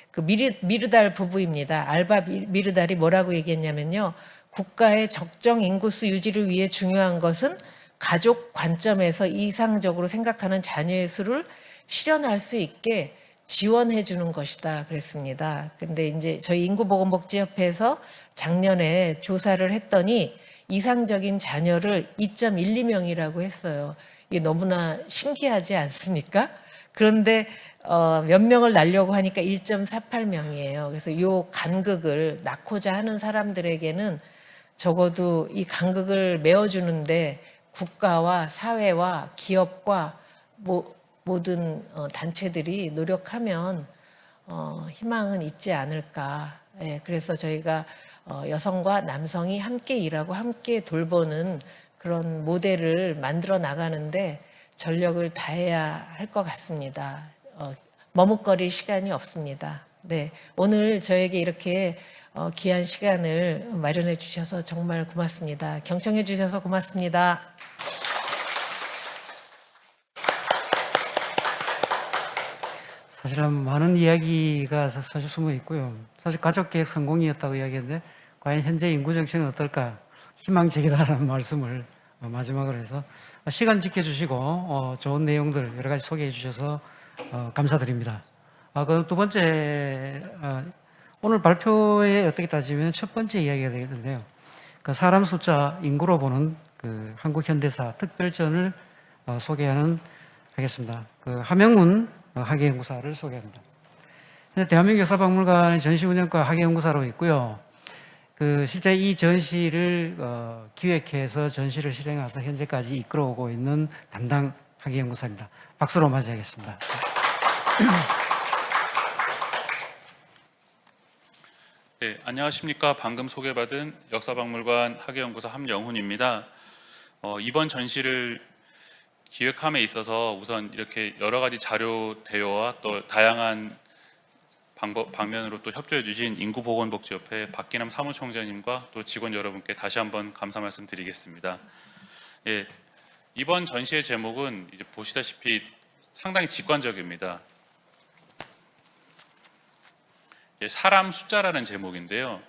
그 미르달 부부입니다. 알바 미르달이 뭐라고 얘기했냐면요. 국가의 적정 인구수 유지를 위해 중요한 것은 가족 관점에서 이상적으로 생각하는 자녀의 수를 실현할 수 있게 지원해 주는 것이다 그랬습니다. 근데 이제 저희 인구보건복지협회에서 작년에 조사를 했더니 이상적인 자녀를 2.12명이라고 했어요. 이게 너무나 신기하지 않습니까? 그런데 몇 명을 낳으려고 하니까 1.48명이에요. 그래서 이 간극을 낳고자 하는 사람들에게는 적어도 이 간극을 메워주는데 국가와 사회와 기업과 모든 단체들이 노력하면 희망은 있지 않을까. 예, 그래서 저희가 여성과 남성이 함께 일하고 함께 돌보는 그런 모델을 만들어 나가는데 전력을 다해야 할 것 같습니다. 머뭇거릴 시간이 없습니다. 네, 오늘 저에게 이렇게 귀한 시간을 마련해 주셔서 정말 고맙습니다. 경청해 주셔서 고맙습니다. 사실은 많은 이야기가 사실 숨어 있고요. 사실 가족계획 성공이었다고 이야기했는데 과연 현재 인구 정책은 어떨까? 희망적이다라는 말씀을 마지막으로 해서 시간 지켜주시고 좋은 내용들 여러 가지 소개해 주셔서 감사드립니다. 그럼 두 번째, 오늘 발표에 어떻게 따지면 첫 번째 이야기가 되겠는데요. 그 사람 숫자 인구로 보는 그 한국 현대사 특별전을 하겠습니다. 그 하명훈 학예연구사를 소개합니다. 대한민국 역사박물관 전시운영과 학예연구사로 있고요. 그 실제 이 전시를 기획해서 전시를 실행해서 현재까지 이끌어오고 있는 담당 학예연구사입니다. 박수로 맞이하겠습니다. 네, 안녕하십니까. 방금 소개받은 역사박물관 학예연구사 함영훈입니다. 이번 전시를 기획함에 있어서 우선 이렇게 여러 가지 자료 대여와 또 다양한 방면으로 또 협조해 주신 인구보건복지협회 박기남 사무총장님과 또 직원 여러분께 다시 한번 감사 말씀드리겠습니다. 예, 이번 전시의 제목은 이제 보시다시피 상당히 직관적입니다. 예, 사람 숫자라는 제목인데요.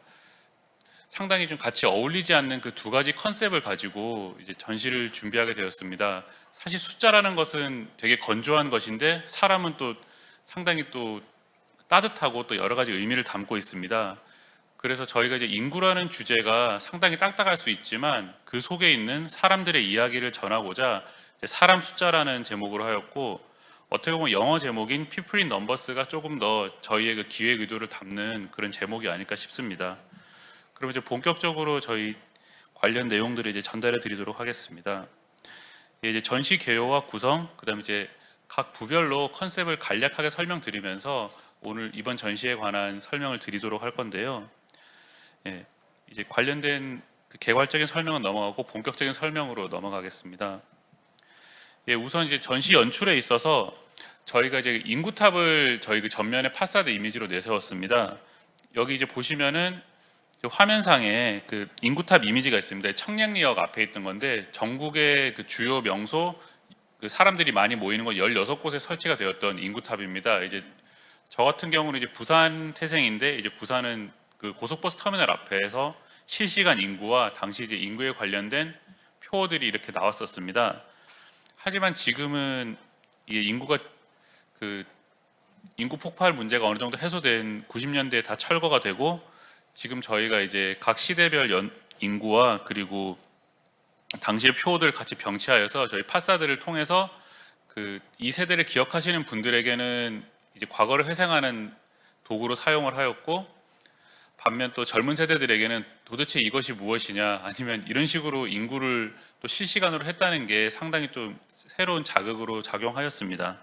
상당히 좀 같이 어울리지 않는 그 두 가지 컨셉을 가지고 이제 전시를 준비하게 되었습니다. 사실 숫자라는 것은 되게 건조한 것인데 사람은 또 상당히 또 따뜻하고 또 여러 가지 의미를 담고 있습니다. 그래서 저희가 이제 인구라는 주제가 상당히 딱딱할 수 있지만 그 속에 있는 사람들의 이야기를 전하고자 사람 숫자라는 제목으로 하였고, 어떻게 보면 영어 제목인 People in Numbers가 조금 더 저희의 그 기획 의도를 담는 그런 제목이 아닐까 싶습니다. 그럼 이제 본격적으로 저희 관련 내용들을 이제 전달해 드리도록 하겠습니다. 이제 전시 개요와 구성, 그다음에 이제 각 부별로 컨셉을 간략하게 설명드리면서 오늘 이번 전시에 관한 설명을 드리도록 할 건데요. 예, 이제 관련된 그 개괄적인 설명은 넘어가고 본격적인 설명으로 넘어가겠습니다. 예, 우선 이제 전시 연출에 있어서 저희가 이제 인구탑을 저희 그 전면에 파사드 이미지로 내세웠습니다. 여기 이제 보시면은 화면상에 그 인구탑 이미지가 있습니다. 청량리역 앞에 있던 건데 전국의 그 주요 명소, 그 사람들이 많이 모이는 곳 16곳에 설치가 되었던 인구탑입니다. 이제 저 같은 경우는 이제 부산 태생인데, 이제 부산은 그 고속버스 터미널 앞에서 실시간 인구와 당시 이제 인구에 관련된 표들이 이렇게 나왔었습니다. 하지만 지금은 이 인구가 그 인구 폭발 문제가 어느 정도 해소된 90년대에 다 철거가 되고 지금 저희가 이제 각 시대별 인구와 그리고 당시의 표들 같이 병치하여서 저희 파사드를 통해서 그 이 세대를 기억하시는 분들에게는 이제 과거를 회상하는 도구로 사용을 하였고 반면 또 젊은 세대들에게는 도대체 이것이 무엇이냐 아니면 이런 식으로 인구를 또 실시간으로 했다는 게 상당히 좀 새로운 자극으로 작용하였습니다.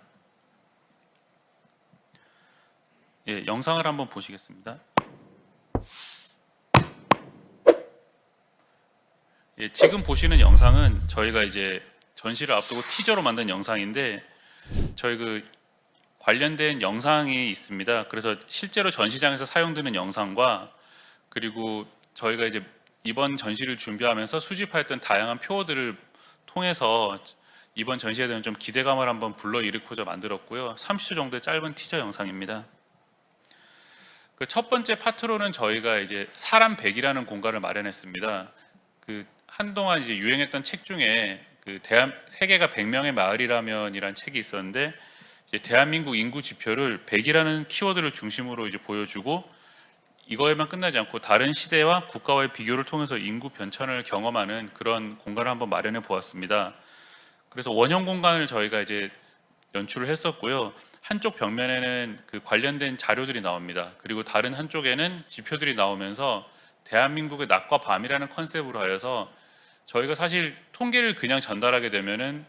예, 영상을 한번 보시겠습니다. 예, 지금 보시는 영상은 저희가 이제 전시를 앞두고 티저로 만든 영상인데 저희 그 관련된 영상이 있습니다. 그래서 실제로 전시장에서 사용되는 영상과 그리고 저희가 이제 이번 전시를 준비하면서 수집하였던 다양한 표어들을 통해서 이번 전시에 대한 좀 기대감을 한번 불러일으키고자 만들었고요. 30초 정도의 짧은 티저 영상입니다. 그 첫 번째 파트로는 저희가 이제 사람 100이라는 공간을 마련했습니다. 그 한동안 이제 유행했던 책 중에 그 세계가 100명의 마을이라면이란 책이 있었는데 이제 대한민국 인구 지표를 100이라는 키워드를 중심으로 이제 보여주고 이거에만 끝나지 않고 다른 시대와 국가와의 비교를 통해서 인구 변천을 경험하는 그런 공간을 한번 마련해 보았습니다. 그래서 원형 공간을 저희가 이제 연출을 했었고요. 한쪽 벽면에는 그 관련된 자료들이 나옵니다. 그리고 다른 한쪽에는 지표들이 나오면서 대한민국의 낮과 밤이라는 컨셉으로 하여서 저희가 사실 통계를 그냥 전달하게 되면은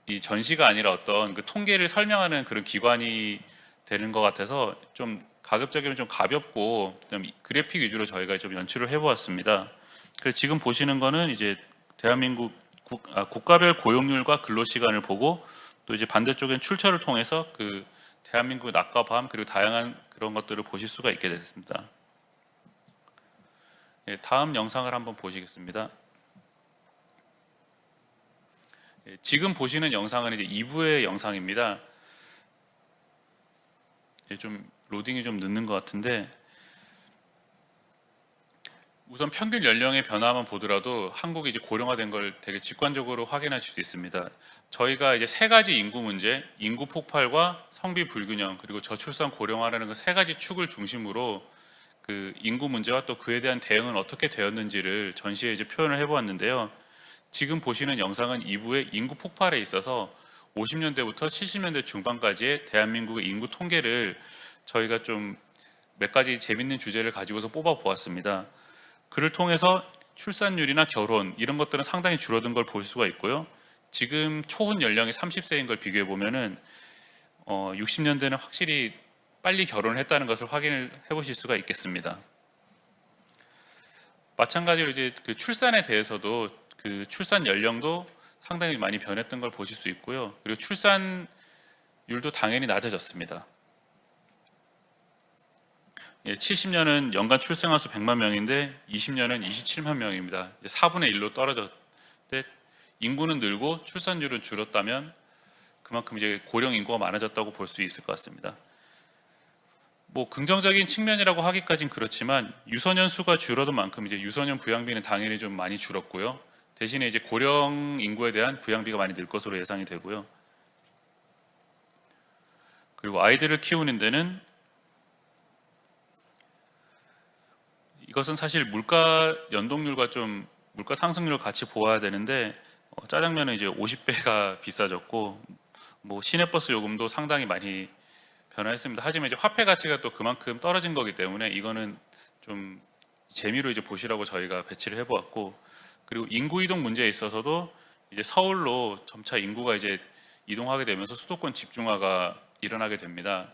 이 전시가 아니라 어떤 그 통계를 설명하는 그런 기관이 되는 것 같아서 좀 가급적이면 좀 가볍고 좀 그래픽 위주로 저희가 좀 연출을 해보았습니다. 그래서 지금 보시는 거는 이제 대한민국 국가별 고용률과 근로시간을 보고 또 이제 반대쪽엔 출처를 통해서 그 대한민국의 낮과 밤 그리고 다양한 그런 것들을 보실 수가 있게 됐습니다. 예, 다음 영상을 한번 보시겠습니다. 예, 지금 보시는 영상은 이제 2부의 영상입니다. 예, 좀 로딩이 좀 늦는 것 같은데 우선 평균 연령의 변화만 보더라도 한국이 이제 고령화된 걸 되게 직관적으로 확인하실 수 있습니다. 저희가 이제 세 가지 인구 문제, 인구 폭발과 성비 불균형 그리고 저출산 고령화라는 그 세 가지 축을 중심으로 그 인구 문제와 또 그에 대한 대응은 어떻게 되었는지를 전시에 이제 표현을 해보았는데요. 지금 보시는 영상은 2부의 인구 폭발에 있어서 50년대부터 70년대 중반까지의 대한민국의 인구 통계를 저희가 좀 몇 가지 재밌는 주제를 가지고서 뽑아 보았습니다. 그를 통해서 출산율이나 결혼 이런 것들은 상당히 줄어든 걸 볼 수가 있고요. 지금 초혼 연령이 30세인 걸 비교해 보면은 60년대는 확실히 빨리 결혼을 했다는 것을 확인을 해보실 수가 있겠습니다. 마찬가지로 이제 그 출산에 대해서도 그 출산 연령도 상당히 많이 변했던 걸 보실 수 있고요. 그리고 출산율도 당연히 낮아졌습니다. 70년은 연간 출생아 수 100만 명인데 20년은 27만 명입니다. 4분의 1로 떨어졌는데 인구는 늘고 출산율은 줄었다면 그만큼 이제 고령 인구가 많아졌다고 볼 수 있을 것 같습니다. 뭐 긍정적인 측면이라고 하기까진 그렇지만 유소년 수가 줄어든 만큼 이제 유소년 부양비는 당연히 좀 많이 줄었고요. 대신에 이제 고령 인구에 대한 부양비가 많이 늘 것으로 예상이 되고요. 그리고 아이들을 키우는 데는 이것은 사실 물가 연동률과 좀 물가 상승률을 같이 보아야 되는데 짜장면은 이제 50배가 비싸졌고 뭐 시내버스 요금도 상당히 많이 변화했습니다. 하지만 이제 화폐 가치가 또 그만큼 떨어진 거기 때문에 이거는 좀 재미로 이제 보시라고 저희가 배치를 해보았고 그리고 인구 이동 문제에 있어서도 이제 서울로 점차 인구가 이제 이동하게 되면서 수도권 집중화가 일어나게 됩니다.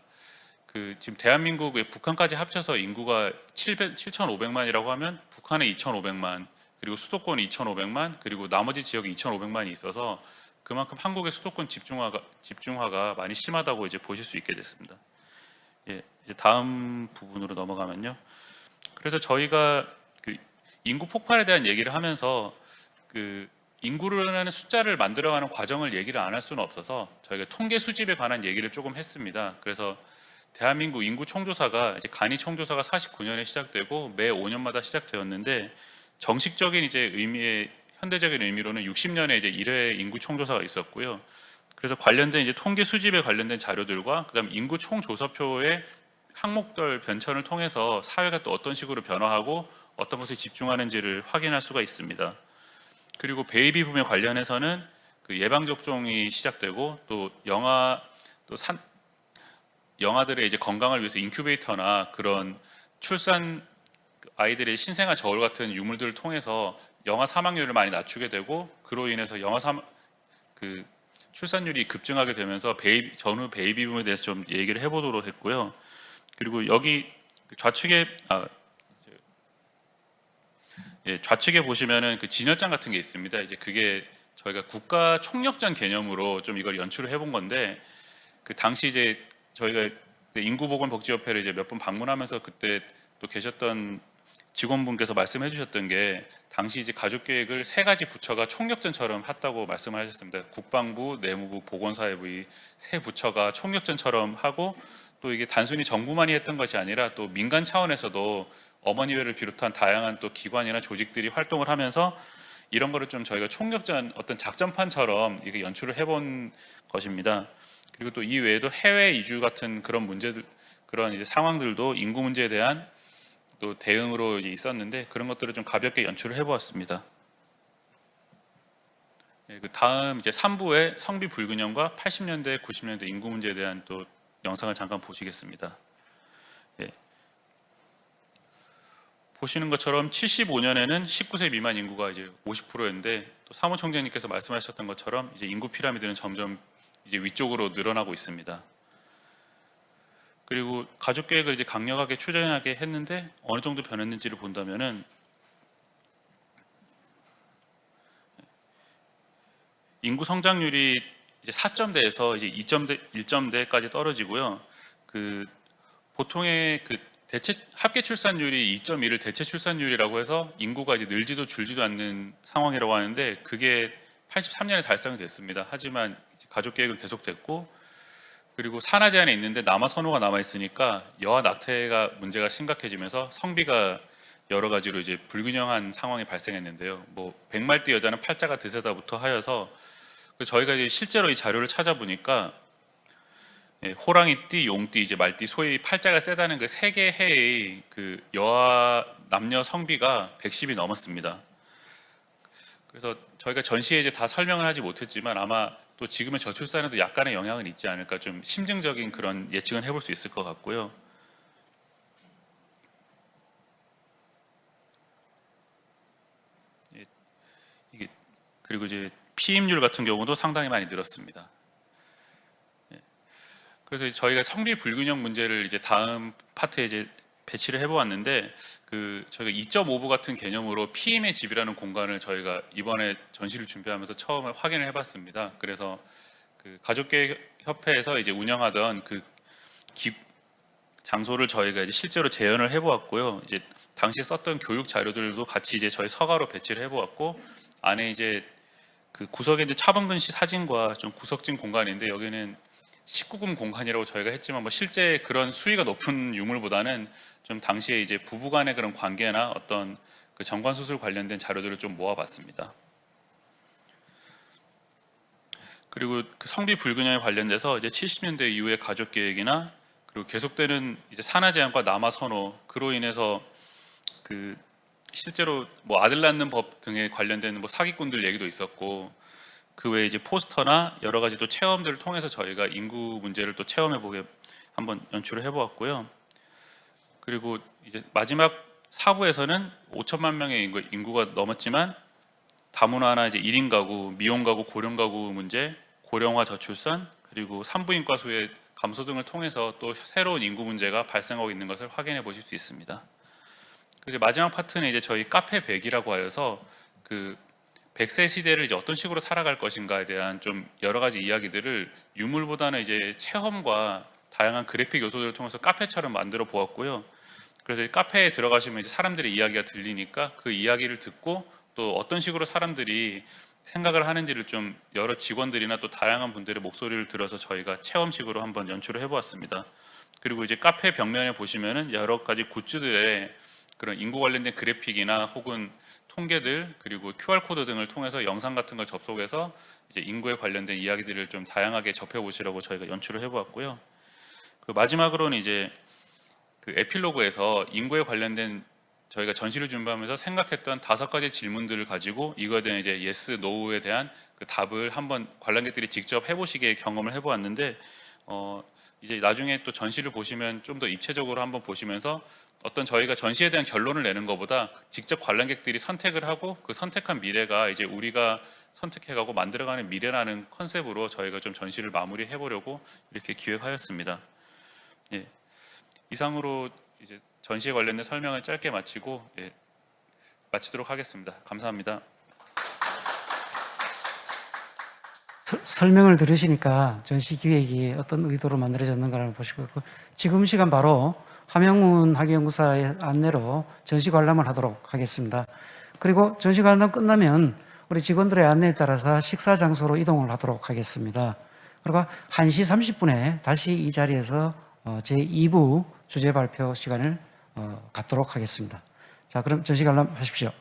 그 지금 대한민국의 북한까지 합쳐서 인구가 7,500만이라고 하면 북한에 2,500만 그리고 수도권에 2,500만 그리고 나머지 지역에 2,500만이 있어서 그만큼 한국의 수도권 집중화가 많이 심하다고 이제 보실 수 있게 됐습니다. 예, 이제 다음 부분으로 넘어가면요. 그래서 저희가 그 인구 폭발에 대한 얘기를 하면서 그 인구라는 숫자를 만들어가는 과정을 얘기를 안 할 수는 없어서 저희가 통계 수집에 관한 얘기를 조금 했습니다. 그래서 대한민국 인구 총조사가 이제 간이 총조사가 49년에 시작되고 매 5년마다 시작되었는데 정식적인 이제 의미의 현대적인 의미로는 60년에 이제 1회 인구 총조사가 있었고요. 그래서 관련된 이제 통계 수집에 관련된 자료들과 그다음 인구 총조사표의 항목별 변천을 통해서 사회가 또 어떤 식으로 변화하고 어떤 것에 집중하는지를 확인할 수가 있습니다. 그리고 베이비 붐에 관련해서는 그 예방 접종이 시작되고 또 영아들의 이제 건강을 위해서 인큐베이터나 그런 출산 아이들의 신생아 저울 같은 유물들을 통해서 영아 사망률을 많이 낮추게 되고 그로 인해서 그 출산율이 급증하게 되면서 전후 베이비 붐에 대해서 좀 얘기를 해보도록 했고요. 그리고 여기 좌측에 보시면은 그 진열장 같은 게 있습니다. 이제 그게 저희가 국가 총력전 개념으로 좀 이걸 연출을 해본 건데 그 당시 이제 저희가 인구보건복지협회를 이제 몇 번 방문하면서 그때 또 계셨던 직원분께서 말씀해 주셨던 게 당시 이제 가족계획을 세 가지 부처가 총력전처럼 했다고 말씀을 하셨습니다. 국방부, 내무부, 보건사회부 이 세 부처가 총력전처럼 하고 또 이게 단순히 정부만이 했던 것이 아니라 또 민간 차원에서도 어머니회를 비롯한 다양한 또 기관이나 조직들이 활동을 하면서 이런 거를 좀 저희가 총력전 어떤 작전판처럼 이게 연출을 해본 것입니다. 그리고 또 이 외에도 해외 이주 같은 그런 문제들, 그런 이제 상황들도 인구 문제에 대한 또 대응으로 이제 있었는데 그런 것들을 좀 가볍게 연출을 해보았습니다. 그 다음 이제 3부의 성비 불균형과 80년대, 90년대 인구 문제에 대한 또 영상을 잠깐 보시겠습니다. 예. 보시는 것처럼 75년에는 19세 미만 인구가 이제 50%였는데 또 사무총장님께서 말씀하셨던 것처럼 이제 인구 피라미드는 점점 이제 위쪽으로 늘어나고 있습니다. 그리고 가족 계획을 이제 강력하게 추진하게 했는데 어느 정도 변했는지를 본다면은 인구 성장률이 이제 4점대에서 이제 2점대, 1점대까지 떨어지고요. 그 보통의 그 대체 합계 출산율이 2.1을 대체 출산율이라고 해서 인구가 이제 늘지도 줄지도 않는 상황이라고 하는데 그게 83년에 달성이 됐습니다. 하지만 가족 계획은 계속됐고 그리고 산하 제한이 있는데 남아 선호가 남아 있으니까 여아 낙태가 문제가 심각해지면서 성비가 여러 가지로 이제 불균형한 상황이 발생했는데요. 뭐 백말띠 여자는 팔자가 드세다부터 하여서 저희가 이제 실제로 이 자료를 찾아보니까 호랑이띠, 용띠, 이제 말띠, 소위 팔자가 세다는 그 세 개 해의 그 여아 남녀 성비가 110이 넘었습니다. 그래서 저희가 전시에 이제 다 설명을 하지 못했지만 아마 또 지금의 저출산에도 약간의 영향은 있지 않을까 좀 심증적인 그런 예측은 해볼 수 있을 것 같고요. 그리고 이제 피임률 같은 경우도 상당히 많이 늘었습니다. 그래서 저희가 성비 불균형 문제를 이제 다음 파트에 이제 배치를 해보았는데 그 저희가 2.5부 같은 개념으로 피임의 집이라는 공간을 저희가 이번에 전시를 준비하면서 처음 확인을 해봤습니다. 그래서 그 가족계획협회에서 이제 운영하던 그 장소를 저희가 이제 실제로 재현을 해보았고요. 이제 당시에 썼던 교육 자료들도 같이 이제 저희 서가로 배치를 해보았고 안에 이제 그 구석에 이제 차범근 씨 사진과 좀 구석진 공간인데 여기는 19금 공간이라고 저희가 했지만 뭐 실제 그런 수위가 높은 유물보다는 좀 당시에 이제 부부간의 그런 관계나 어떤 그 정관 수술 관련된 자료들을 좀 모아봤습니다. 그리고 그 성비 불균형에 관련돼서 이제 70년대 이후의 가족 계획이나 그리고 계속되는 이제 산하 제한과 남아 선호 그로 인해서 그 실제로 뭐 아들 낳는 법 등에 관련된 뭐 사기꾼들 얘기도 있었고 그 외에 이제 포스터나 여러 가지 또 체험들을 통해서 저희가 인구 문제를 또 체험해 보게 한번 연출을 해보았고요. 그리고 이제 마지막 4부에서는 5천만 명의 인구가 넘었지만 다문화나 이제 1인 가구, 미혼 가구, 고령 가구 문제, 고령화 저출산 그리고 산부인과 수의 감소 등을 통해서 또 새로운 인구 문제가 발생하고 있는 것을 확인해 보실 수 있습니다. 이제 마지막 파트는 이제 저희 카페 100이라고 하여서 그 100세 시대를 이제 어떤 식으로 살아갈 것인가에 대한 좀 여러 가지 이야기들을 유물보다는 이제 체험과 다양한 그래픽 요소들을 통해서 카페처럼 만들어 보았고요. 그래서 이 카페에 들어가시면 이제 사람들의 이야기가 들리니까 그 이야기를 듣고 또 어떤 식으로 사람들이 생각을 하는지를 좀 여러 직원들이나 또 다양한 분들의 목소리를 들어서 저희가 체험식으로 한번 연출을 해보았습니다. 그리고 이제 카페 벽면에 보시면은 여러 가지 굿즈들의 그런 인구 관련된 그래픽이나 혹은 통계들 그리고 QR 코드 등을 통해서 영상 같은 걸 접속해서 이제 인구에 관련된 이야기들을 좀 다양하게 접해 보시라고 저희가 연출을 해보았고요. 그 마지막으로는 이제 그 에필로그에서 인구에 관련된 저희가 전시를 준비하면서 생각했던 5가지 질문들을 가지고 이거에 대한 이제 yes, no에 대한 그 답을 한번 관람객들이 직접 해보시게 경험을 해보았는데 이제 나중에 또 전시를 보시면 좀 더 입체적으로 한번 보시면서 어떤 저희가 전시에 대한 결론을 내는 것보다 직접 관람객들이 선택을 하고 그 선택한 미래가 이제 우리가 선택해가고 만들어가는 미래라는 컨셉으로 저희가 좀 전시를 마무리해 보려고 이렇게 기획하였습니다. 예, 이상으로 이제 전시에 관련된 설명을 짧게 마치고 마치도록 하겠습니다. 감사합니다. 설명을 들으시니까 전시 기획이 어떤 의도로 만들어졌는가를 보시고 지금 시간 바로 함영훈 학예연구사의 안내로 전시 관람을 하도록 하겠습니다. 그리고 전시 관람 끝나면 우리 직원들의 안내에 따라서 식사 장소로 이동을 하도록 하겠습니다. 그리고 1시 30분에 다시 이 자리에서 제2부 주제 발표 시간을 갖도록 하겠습니다. 자, 그럼 전시 관람 하십시오.